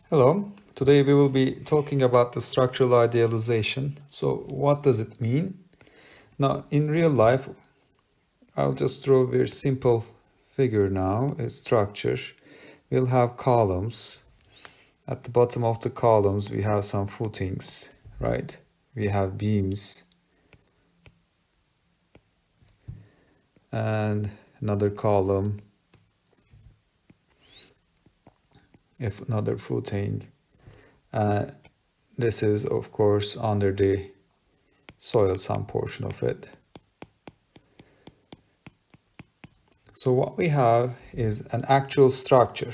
Hello, today we will be talking about the structural idealization. So what does it mean? Now in real life, I'll just draw a very simple figure now, a structure. We'll have columns. At the bottom of the columns we have some footings, right? We have beams and another column, if another footing. This is of course under the soil, some portion of it. So what we have is an actual structure.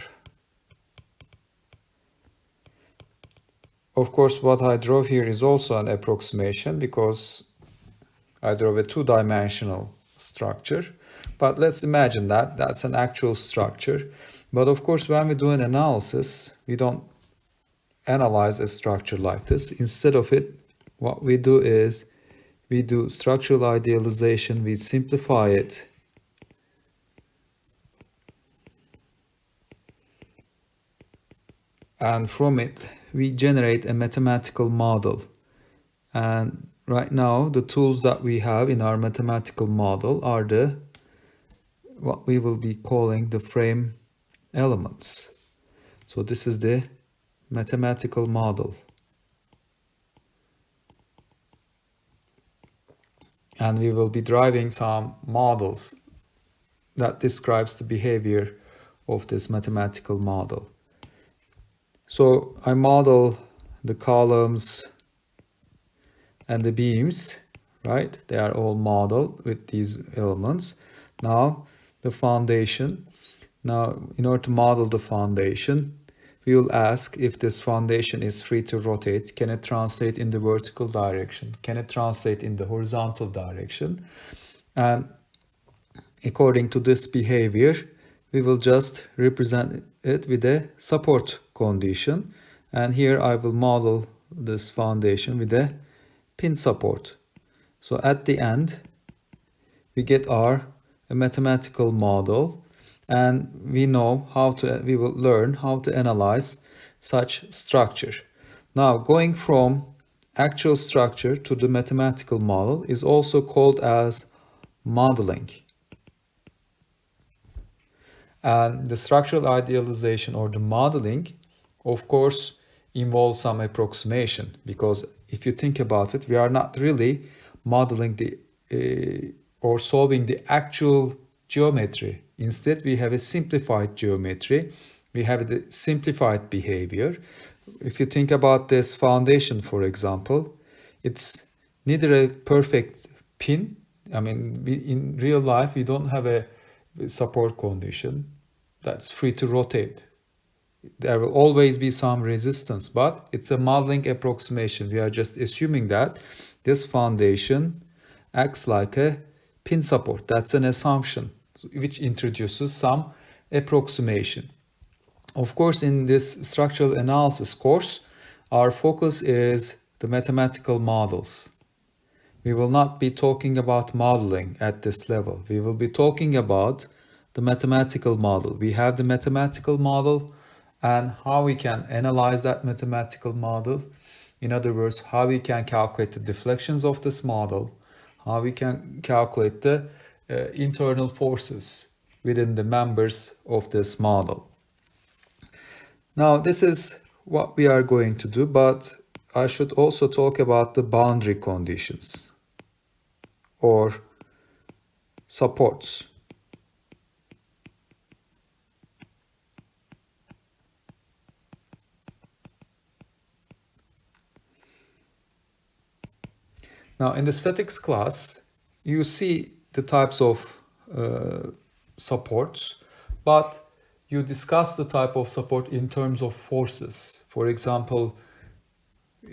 Of course, what I draw here is also an approximation because I draw a two-dimensional structure. But let's imagine that that's an actual structure. But of course, when we do an analysis, we don't analyze a structure like this. Instead of it, what we do is we do structural idealization, we simplify it. And from it, we generate a mathematical model. And right now, the tools that we have in our mathematical model are what we will be calling the frame elements. So this is the mathematical model. And we will be driving some models that describes the behavior of this mathematical model. So I model the columns and the beams, right? They are all modeled with these elements. Now the foundation. Now in order to model the foundation, we will ask if this foundation is free to rotate. Can it translate in the vertical direction? Can it translate in the horizontal direction? And according to this behavior, we will just represent it with a support condition. And here I will model this foundation with a pin support. So at the end, we get our mathematical model, and we will learn how to analyze such structure. Now, going from actual structure to the mathematical model is also called as modeling. And the structural idealization or the modeling, of course, involves some approximation, because if you think about it, we are not really modeling or solving the actual geometry. Instead, we have a simplified geometry. We have the simplified behavior. If you think about this foundation, for example, it's neither a perfect pin. I mean, in real life, we don't have a support condition that's free to rotate. There will always be some resistance, but it's a modeling approximation. We are just assuming that this foundation acts like a pin support. That's an assumption which introduces some approximation. Of course, in this structural analysis course, our focus is the mathematical models. We will not be talking about modeling at this level. We will be talking about the mathematical model. We have the mathematical model and how we can analyze that mathematical model. In other words, how we can calculate the deflections of this model, how we can calculate the internal forces within the members of this model. Now, this is what we are going to do, but I should also talk about the boundary conditions or supports. Now, in the statics class, you see the types of supports, but you discuss the type of support in terms of forces. For example,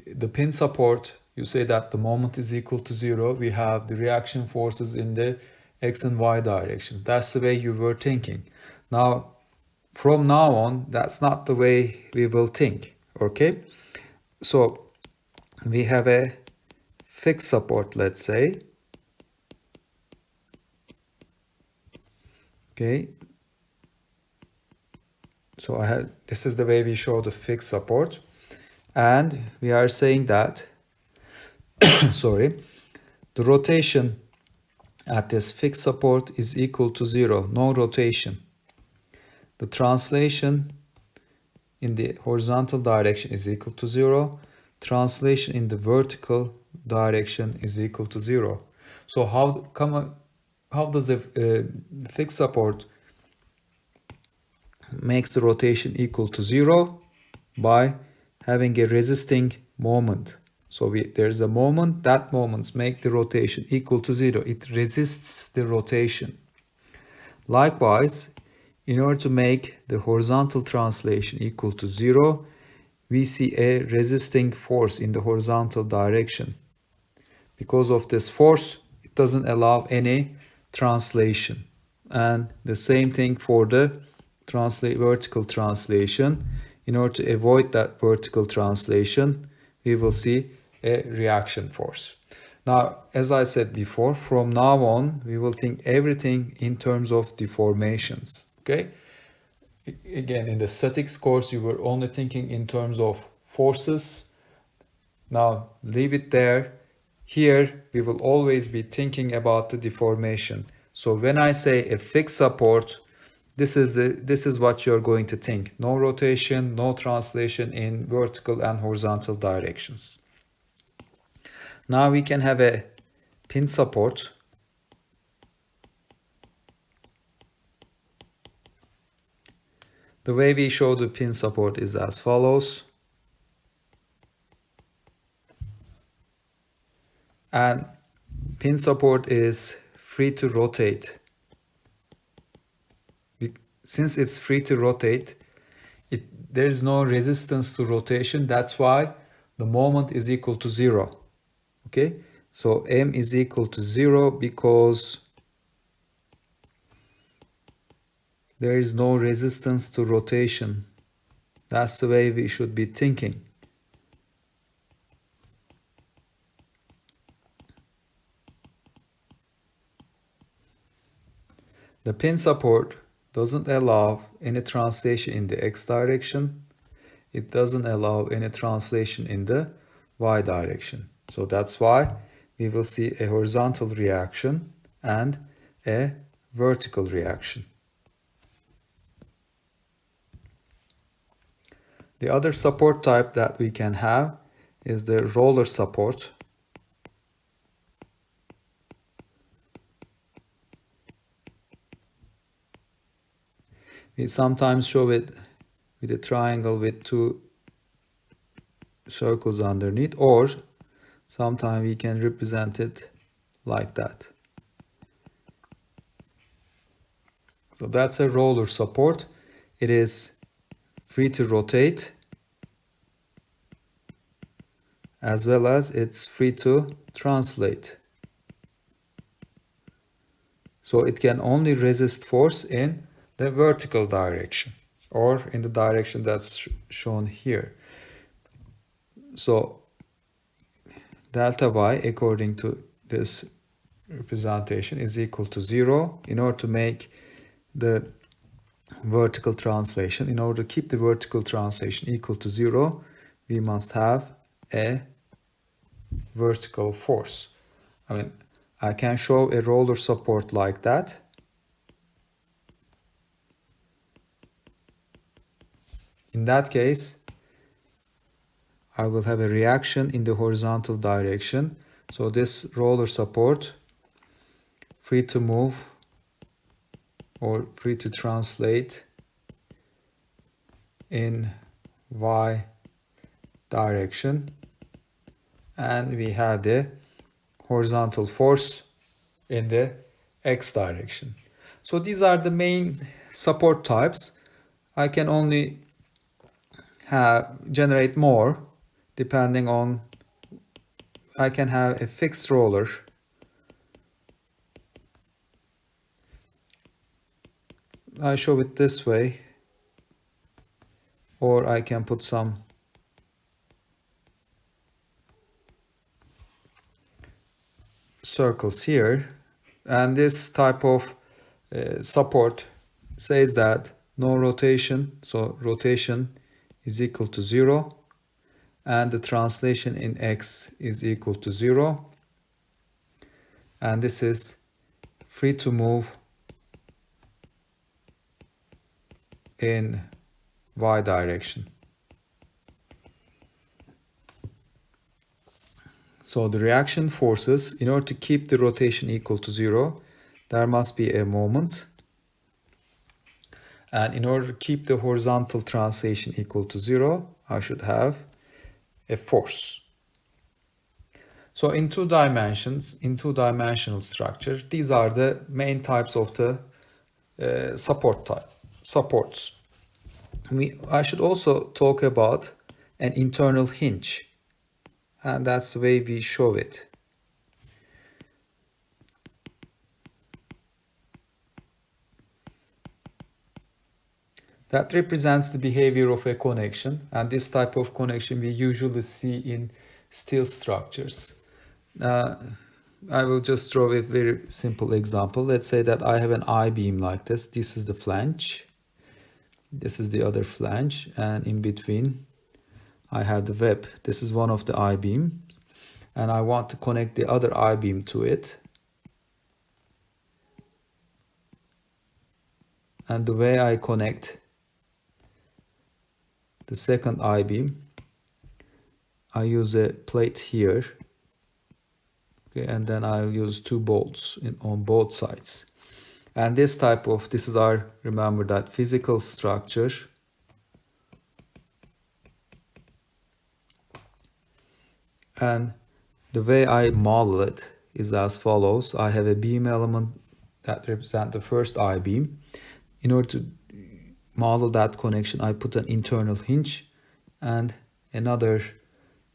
the pin support, you say that the moment is equal to 0. We have the reaction forces in the x and y directions. That's the way you were thinking. Now, from now on, that's not the way we will think, okay? So we have a fixed support, let's say. Okay. So this is the way we show the fixed support. And we are saying that, sorry, the rotation at this fixed support is equal to 0, no rotation. The translation in the horizontal direction is equal to 0. Translation in the vertical direction is equal to 0. So how does a fixed support makes the rotation equal to 0? By having a resisting moment. So there's a moment, that moments make the rotation equal to 0. It resists the rotation. Likewise, in order to make the horizontal translation equal to 0, we see a resisting force in the horizontal direction. Because of this force, it doesn't allow any translation. And the same thing for the vertical translation. In order to avoid that vertical translation, we will see a reaction force. Now, as I said before, from now on, we will think everything in terms of deformations. Okay? Again, in the statics course, you were only thinking in terms of forces. Now, leave it there. Here, we will always be thinking about the deformation. So when I say a fixed support, this is what you're going to think. No rotation, no translation in vertical and horizontal directions. Now we can have a pin support. The way we show the pin support is as follows. And pin support is free to rotate. Since it's free to rotate, there is no resistance to rotation. That's why the moment is equal to 0. Okay, so M is equal to 0 because there is no resistance to rotation. That's the way we should be thinking. The pin support doesn't allow any translation in the x direction. It doesn't allow any translation in the y direction. So that's why we will see a horizontal reaction and a vertical reaction. The other support type that we can have is the roller support. We sometimes show it with a triangle with two circles underneath, or sometimes we can represent it like that. So that's a roller support. It is free to rotate as well as it's free to translate. So it can only resist force in the vertical direction or in the direction that's shown here. So delta y, according to this representation, is equal to 0. In order to make the vertical translation, in order to keep the vertical translation equal to 0, we must have a vertical force. I can show a roller support like that. In that case, I will have a reaction in the horizontal direction. So this roller support, free to move or free to translate in y direction. And we have the horizontal force in the x direction. So these are the main support types. I can only generate more depending on, I can have a fixed roller. I show it this way, or I can put some circles here. And this type of support says that no rotation, so rotation is equal to 0, and the translation in x is equal to 0, and this is free to move in y direction. So the reaction forces, in order to keep the rotation equal to 0, there must be a moment. And in order to keep the horizontal translation equal to 0, I should have a force. So in two dimensions, in two-dimensional structure, these are the main types of the supports. I should also talk about an internal hinge, and that's the way we show it. That represents the behavior of a connection, and this type of connection we usually see in steel structures. I will just draw a very simple example. Let's say that I have an I-beam like this. This is the flange. This is the other flange, and in between I have the web. This is one of the I-beams, and I want to connect the other I-beam to it. And the way I connect the second I-beam, I use a plate here, okay, and then I'll use two bolts on both sides. And this is our, remember that, physical structure. And the way I model it is as follows. I have a beam element that represents the first I-beam. In order to model that connection, I put an internal hinge and another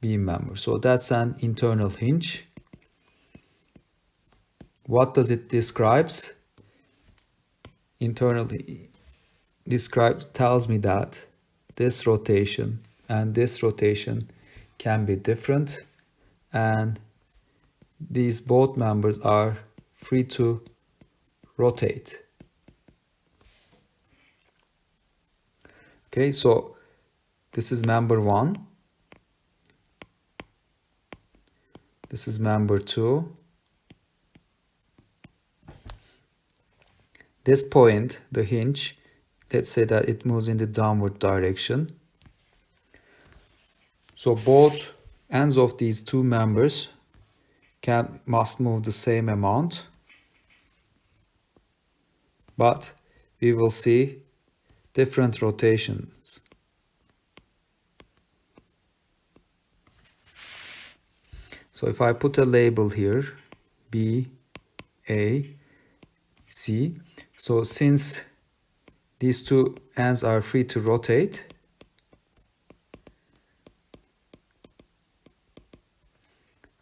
beam member. So that's an internal hinge. What does it describe? Internally tells me that this rotation and this rotation can be different, and these both members are free to rotate. Okay, so this is member 1, this is member 2. This point, the hinge, let's say that it moves in the downward direction. So both ends of these two members must move the same amount, but we will see different rotations. So if I put a label here, B, A, C, so since these two ends are free to rotate,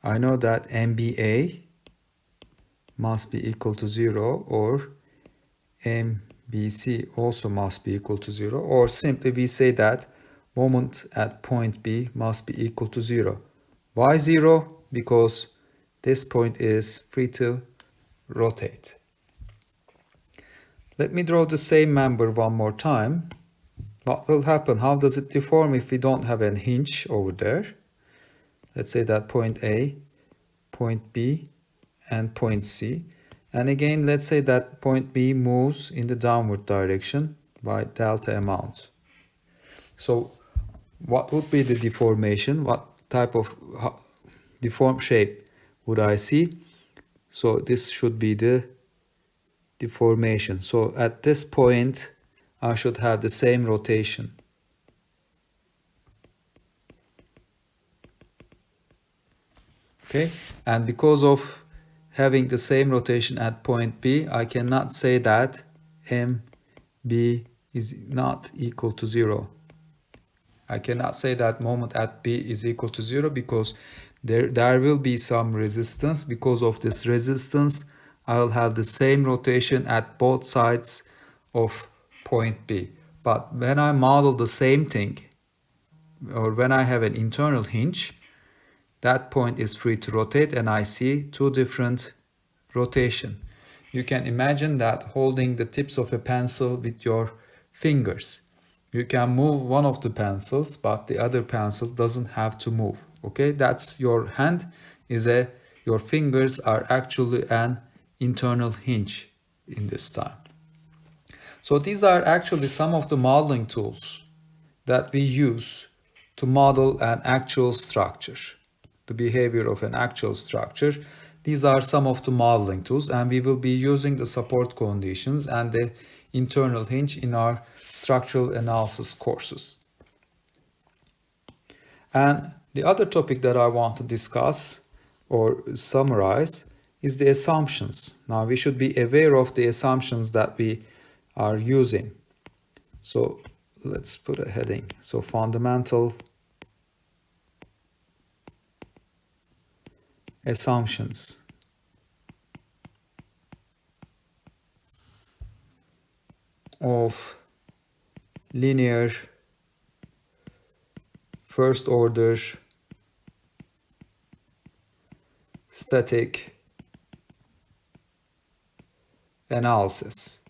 I know that MBA must be equal to 0, or MBC also must be equal to 0, or simply we say that moment at point B must be equal to 0. Why 0? Because this point is free to rotate. Let me draw the same member one more time. What will happen? How does it deform if we don't have a hinge over there? Let's say that point A, point B, and point C. And again, let's say that point B moves in the downward direction by delta amount. So what would be the deformation? What type of deformed shape would I see? So this should be the deformation. So at this point, I should have the same rotation. Okay, and because of having the same rotation at point B, I cannot say that MB is not equal to 0. I cannot say that moment at B is equal to 0 because there will be some resistance. Because of this resistance, I will have the same rotation at both sides of point B. But when I model the same thing, or when I have an internal hinge, that point is free to rotate, and I see two different rotation. You can imagine that holding the tips of a pencil with your fingers. You can move one of the pencils, but the other pencil doesn't have to move. Okay, that's your hand your fingers are actually an internal hinge in this time. So these are actually some of the modeling tools that we use to model an actual structure, the behavior of an actual structure. These are some of the modeling tools, and we will be using the support conditions and the internal hinge in our structural analysis courses. And the other topic that I want to discuss or summarize is the assumptions. Now we should be aware of the assumptions that we are using. So let's put a heading. So fundamental assumptions. Of linear first order static analysis.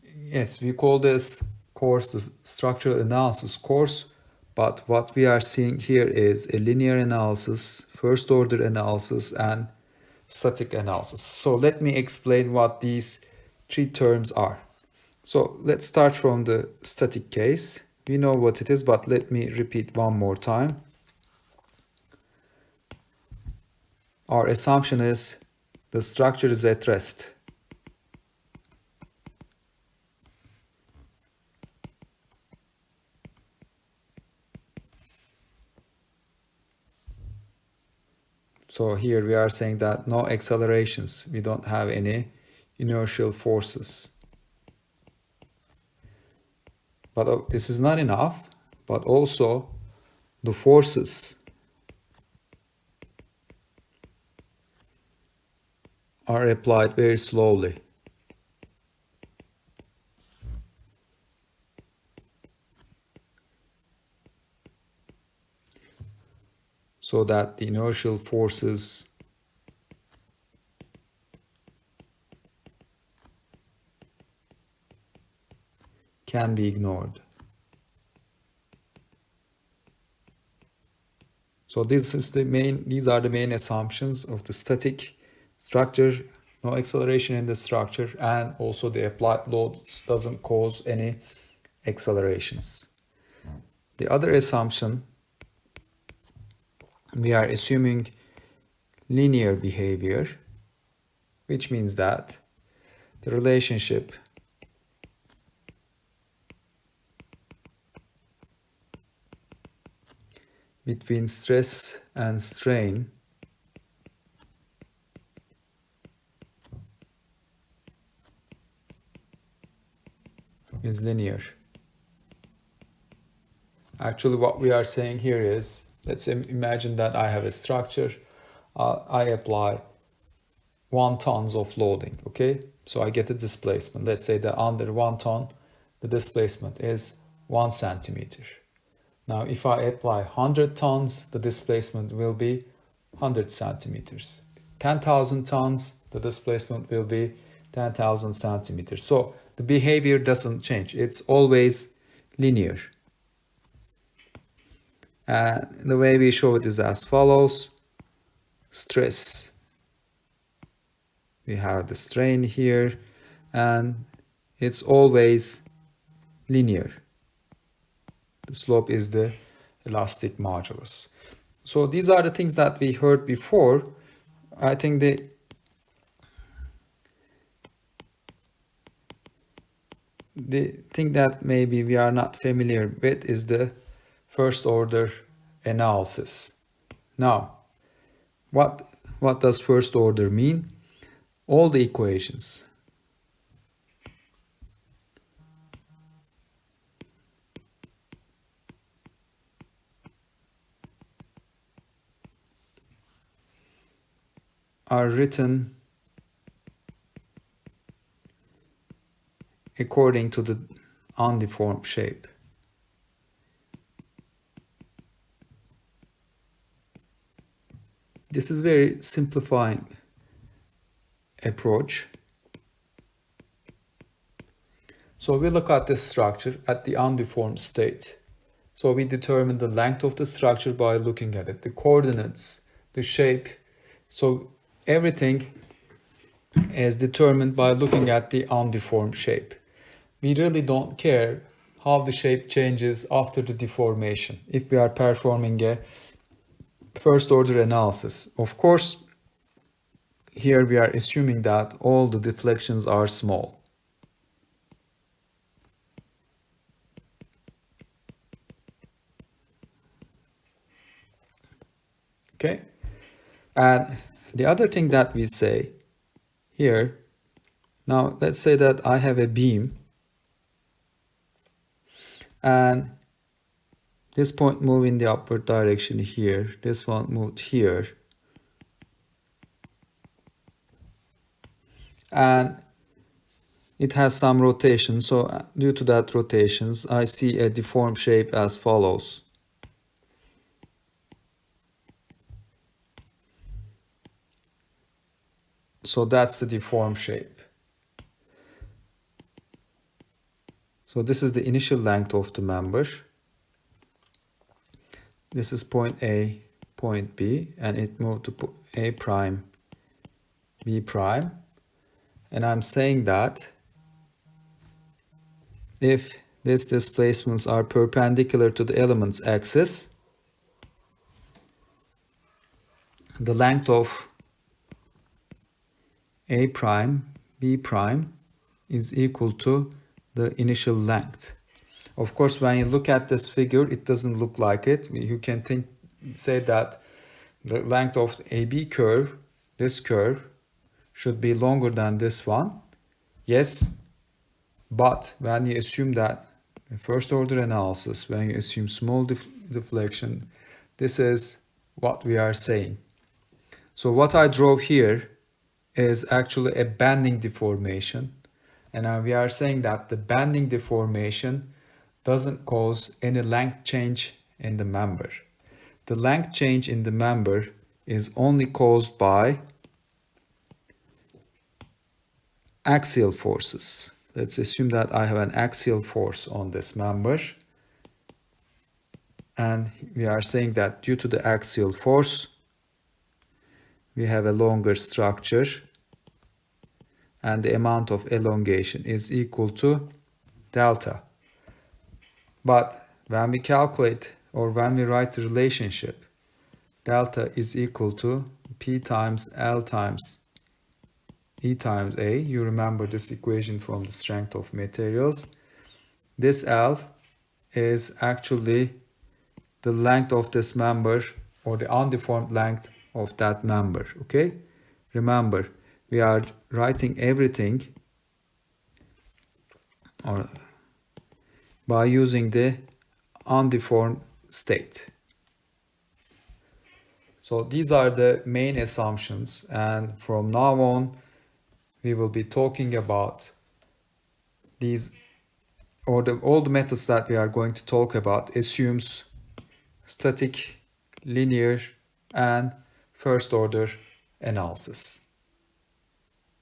Yes, we call this course the structural analysis course, but what we are seeing here is a linear analysis, first order analysis, and static analysis. So let me explain what these three terms are. So let's start from the static case. We know what it is, but let me repeat one more time. Our assumption is the structure is at rest. So here we are saying that no accelerations, we don't have any inertial forces. But this is not enough, but also the forces are applied very slowly. So that the inertial forces can be ignored. So these are the main assumptions of the static structure, no acceleration in the structure, and also the applied load doesn't cause any accelerations. The other assumption, we are assuming linear behavior, which means that the relationship between stress and strain is linear. Actually, what we are saying here is, let's imagine that I have a structure. I apply 1 tons of loading, okay? So I get a displacement. Let's say that under 1 ton, the displacement is 1 centimeter. Now, if I apply 100 tons, the displacement will be 100 centimeters. 10,000 tons, the displacement will be 10,000 centimeters. So the behavior doesn't change. It's always linear. And the way we show it is as follows. Stress. We have the strain here, and it's always linear. The slope is the elastic modulus. So these are the things that we heard before. I think the thing that maybe we are not familiar with is the first order analysis. Now, what does first order mean? All the equations are written according to the undeformed shape. This is very simplifying approach. So we look at the structure at the undeformed state. So we determine the length of the structure by looking at it, the coordinates, the shape. So everything is determined by looking at the undeformed shape. We really don't care how the shape changes after the deformation if we are performing a first order analysis. Of course, here we are assuming that all the deflections are small. Okay, and the other thing that we say here, now let's say that I have a beam and this point moved in the upward direction here, this one moved here, and it has some rotation. So due to that rotations, I see a deformed shape as follows. So that's the deformed shape. So this is the initial length of the member. This is point A, point B, and it moved to A prime, B prime. And I'm saying that if these displacements are perpendicular to the element's axis, the length of A prime, B prime is equal to the initial length. Of course, when you look at this figure, it doesn't look like it. You can say that the length of the AB curve, this curve, should be longer than this one. Yes, but when you assume that the first order analysis, when you assume small deflection, this is what we are saying. So what I draw here is actually a bending deformation. And we are saying that the bending deformation doesn't cause any length change in the member. The length change in the member is only caused by axial forces. Let's assume that I have an axial force on this member. And we are saying that due to the axial force, we have a longer structure and the amount of elongation is equal to delta. But when we calculate or when we write the relationship, delta is equal to P times L times E times A. You remember this equation from the strength of materials. This L is actually the length of this member or the undeformed length of that member. Okay? Remember, we are writing everything or by using the undeformed state. So these are the main assumptions, and from now on we will be talking about these, or all the methods that we are going to talk about assumes static, linear and first order analysis.